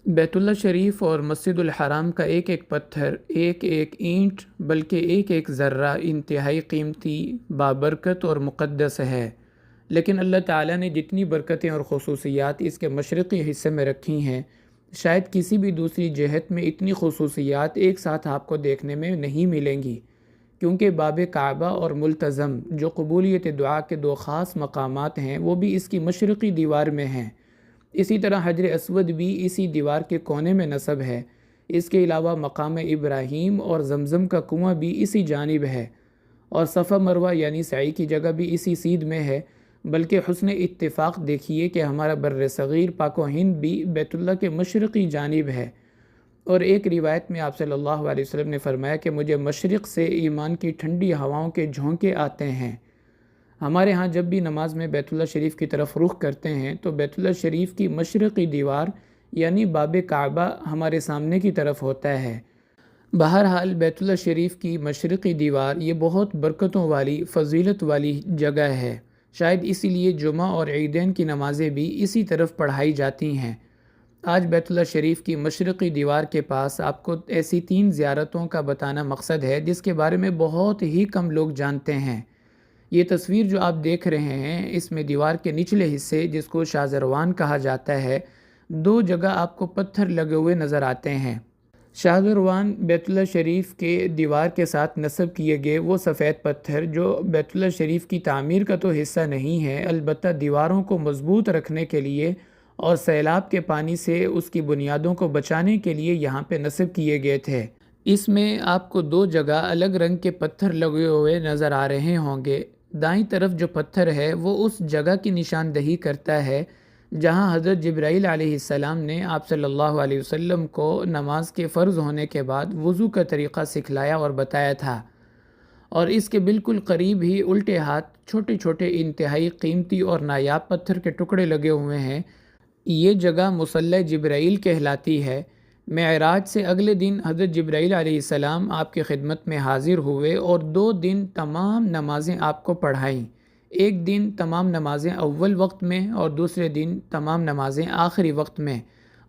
بیت اللہ شریف اور مسجد الحرام کا ایک ایک پتھر، ایک ایک اینٹ، بلکہ ایک ایک ذرہ انتہائی قیمتی، بابرکت اور مقدس ہے۔ لیکن اللہ تعالیٰ نے جتنی برکتیں اور خصوصیات اس کے مشرقی حصے میں رکھی ہیں، شاید کسی بھی دوسری جہت میں اتنی خصوصیات ایک ساتھ آپ کو دیکھنے میں نہیں ملیں گی، کیونکہ باب کعبہ اور ملتزم جو قبولیت دعا کے دو خاص مقامات ہیں، وہ بھی اس کی مشرقی دیوار میں ہیں۔ اسی طرح حجر اسود بھی اسی دیوار کے کونے میں نصب ہے۔ اس کے علاوہ مقام ابراہیم اور زمزم کا کنواں بھی اسی جانب ہے، اور صفا مروہ یعنی سعی کی جگہ بھی اسی سیدھ میں ہے۔ بلکہ حسن اتفاق دیکھیے کہ ہمارا بر صغیر پاک و ہند بھی بیت اللہ کے مشرقی جانب ہے، اور ایک روایت میں آپ صلی اللہ علیہ وسلم نے فرمایا کہ مجھے مشرق سے ایمان کی ٹھنڈی ہواؤں کے جھونکے آتے ہیں۔ ہمارے ہاں جب بھی نماز میں بیت اللہ شریف کی طرف رخ کرتے ہیں تو بیت اللہ شریف کی مشرقی دیوار یعنی باب کعبہ ہمارے سامنے کی طرف ہوتا ہے۔ بہرحال بیت اللہ شریف کی مشرقی دیوار یہ بہت برکتوں والی، فضیلت والی جگہ ہے۔ شاید اسی لیے جمعہ اور عیدین کی نمازیں بھی اسی طرف پڑھائی جاتی ہیں۔ آج بیت اللہ شریف کی مشرقی دیوار کے پاس آپ کو ایسی 3 زیارتوں کا بتانا مقصد ہے جس کے بارے میں بہت ہی کم لوگ جانتے ہیں۔ یہ تصویر جو آپ دیکھ رہے ہیں، اس میں دیوار کے نچلے حصے جس کو شاذروان کہا جاتا ہے، 2 جگہ آپ کو پتھر لگے ہوئے نظر آتے ہیں۔ شاذروان بیت اللہ شریف کے دیوار کے ساتھ نصب کیے گئے وہ سفید پتھر جو بیت اللہ شریف کی تعمیر کا تو حصہ نہیں ہے، البتہ دیواروں کو مضبوط رکھنے کے لیے اور سیلاب کے پانی سے اس کی بنیادوں کو بچانے کے لیے یہاں پہ نصب کیے گئے تھے۔ اس میں آپ کو 2 جگہ الگ رنگ کے پتھر لگے ہوئے نظر آ رہے ہوں گے۔ دائیں طرف جو پتھر ہے وہ اس جگہ کی نشاندہی کرتا ہے جہاں حضرت جبرائیل علیہ السلام نے آپ صلی اللہ علیہ وسلم کو نماز کے فرض ہونے کے بعد وضو کا طریقہ سکھلایا اور بتایا تھا، اور اس کے بالکل قریب ہی الٹے ہاتھ چھوٹے چھوٹے انتہائی قیمتی اور نایاب پتھر کے ٹکڑے لگے ہوئے ہیں۔ یہ جگہ مصلی جبرائیل کہلاتی ہے۔ معراج سے اگلے دن حضرت جبرائیل علیہ السلام آپ کی خدمت میں حاضر ہوئے اور 2 دن تمام نمازیں آپ کو پڑھائیں۔ ایک دن تمام نمازیں اول وقت میں اور دوسرے دن تمام نمازیں آخری وقت میں،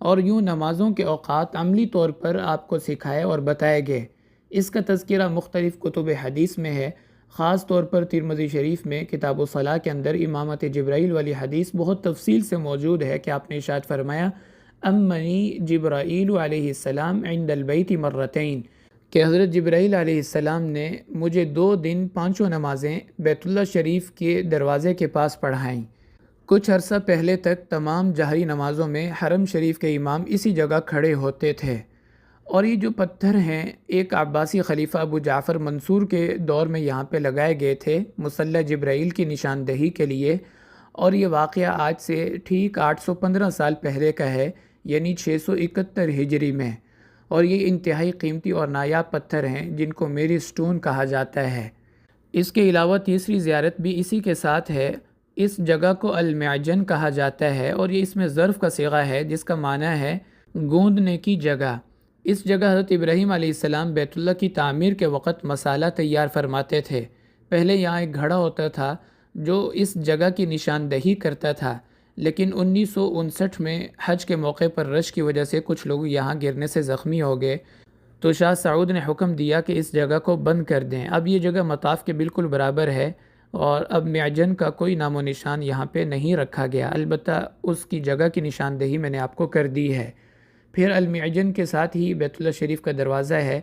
اور یوں نمازوں کے اوقات عملی طور پر آپ کو سکھائے اور بتائے گئے۔ اس کا تذکرہ مختلف کتب حدیث میں ہے، خاص طور پر ترمذی شریف میں کتاب الصلاۃ کے اندر امامت جبرائیل والی حدیث بہت تفصیل سے موجود ہے کہ آپ نے ارشاد فرمایا امنی جبرائیل علیہ السلام عند البیت مرتین، کہ حضرت جبرائیل علیہ السلام نے مجھے 2 دن 5 نمازیں بیت اللہ شریف کے دروازے کے پاس پڑھائیں۔ کچھ عرصہ پہلے تک تمام جہری نمازوں میں حرم شریف کے امام اسی جگہ کھڑے ہوتے تھے، اور یہ جو پتھر ہیں ایک عباسی خلیفہ ابو جعفر منصور کے دور میں یہاں پہ لگائے گئے تھے مصلی جبرائیل کی نشاندہی کے لیے، اور یہ واقعہ آج سے ٹھیک 815 سال پہلے کا ہے، یعنی 671 ہجری میں، اور یہ انتہائی قیمتی اور نایاب پتھر ہیں جن کو میری سٹون کہا جاتا ہے۔ اس کے علاوہ تیسری زیارت بھی اسی کے ساتھ ہے۔ اس جگہ کو المعجن کہا جاتا ہے، اور یہ اس میں ظرف کا صیغہ ہے جس کا معنی ہے گوندنے کی جگہ۔ اس جگہ حضرت ابراہیم علیہ السلام بیت اللہ کی تعمیر کے وقت مسالہ تیار فرماتے تھے۔ پہلے یہاں ایک گھڑا ہوتا تھا جو اس جگہ کی نشاندہی کرتا تھا، لیکن 1959 میں حج کے موقع پر رش کی وجہ سے کچھ لوگ یہاں گرنے سے زخمی ہو گئے، تو شاہ سعود نے حکم دیا کہ اس جگہ کو بند کر دیں۔ اب یہ جگہ مطاف کے بالکل برابر ہے، اور اب معجن کا کوئی نام و نشان یہاں پہ نہیں رکھا گیا، البتہ اس کی جگہ کی نشاندہی میں نے آپ کو کر دی ہے۔ پھر المعجن کے ساتھ ہی بیت اللہ شریف کا دروازہ ہے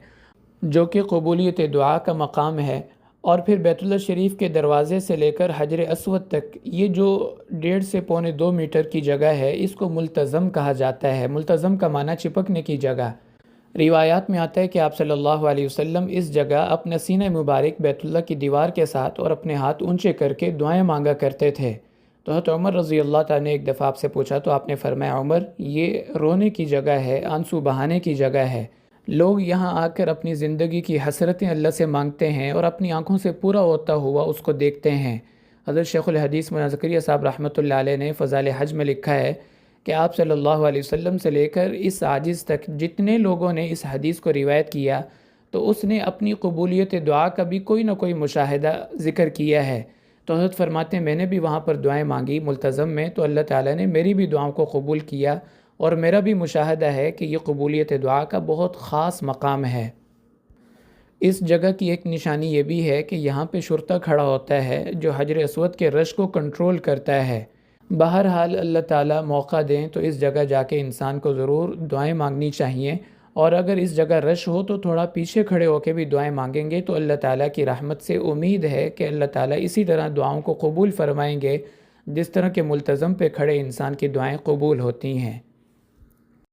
جو کہ قبولیت دعا کا مقام ہے، اور پھر بیت اللہ شریف کے دروازے سے لے کر حجر اسود تک یہ جو 1.5 سے 2.25 میٹر کی جگہ ہے اس کو ملتزم کہا جاتا ہے۔ ملتزم کا معنی چپکنے کی جگہ۔ روایات میں آتا ہے کہ آپ صلی اللہ علیہ وسلم اس جگہ اپنا سینہ مبارک بیت اللہ کی دیوار کے ساتھ اور اپنے ہاتھ اونچے کر کے دعائیں مانگا کرتے تھے۔ تو حضرت عمر رضی اللہ تعالیٰ نے ایک دفعہ آپ سے پوچھا تو آپ نے فرمایا عمر یہ رونے کی جگہ ہے، آنسو بہانے کی جگہ ہے۔ لوگ یہاں آ کر اپنی زندگی کی حسرتیں اللہ سے مانگتے ہیں اور اپنی آنکھوں سے پورا ہوتا ہوا اس کو دیکھتے ہیں۔ حضرت شیخ الحدیث مولانا زکریا صاحب رحمۃ اللہ علیہ نے فضائل حج میں لکھا ہے کہ آپ صلی اللہ علیہ وسلم سے لے کر اس عاجز تک جتنے لوگوں نے اس حدیث کو روایت کیا تو اس نے اپنی قبولیت دعا کا بھی کوئی نہ کوئی مشاہدہ ذکر کیا ہے۔ تو حضرت فرماتے ہیں میں نے بھی وہاں پر دعائیں مانگی ملتزم میں، تو اللہ تعالیٰ نے میری بھی دعاؤں کو قبول کیا، اور میرا بھی مشاہدہ ہے کہ یہ قبولیت دعا کا بہت خاص مقام ہے۔ اس جگہ کی ایک نشانی یہ بھی ہے کہ یہاں پہ شرطہ کھڑا ہوتا ہے جو حجر اسود کے رش کو کنٹرول کرتا ہے۔ بہرحال اللہ تعالیٰ موقع دیں تو اس جگہ جا کے انسان کو ضرور دعائیں مانگنی چاہیے، اور اگر اس جگہ رش ہو تو تھوڑا پیچھے کھڑے ہو کے بھی دعائیں مانگیں گے تو اللہ تعالیٰ کی رحمت سے امید ہے کہ اللہ تعالیٰ اسی طرح دعاؤں کو قبول فرمائیں گے جس طرح کے ملتزم پہ کھڑے انسان کی دعائیں قبول ہوتی ہیں۔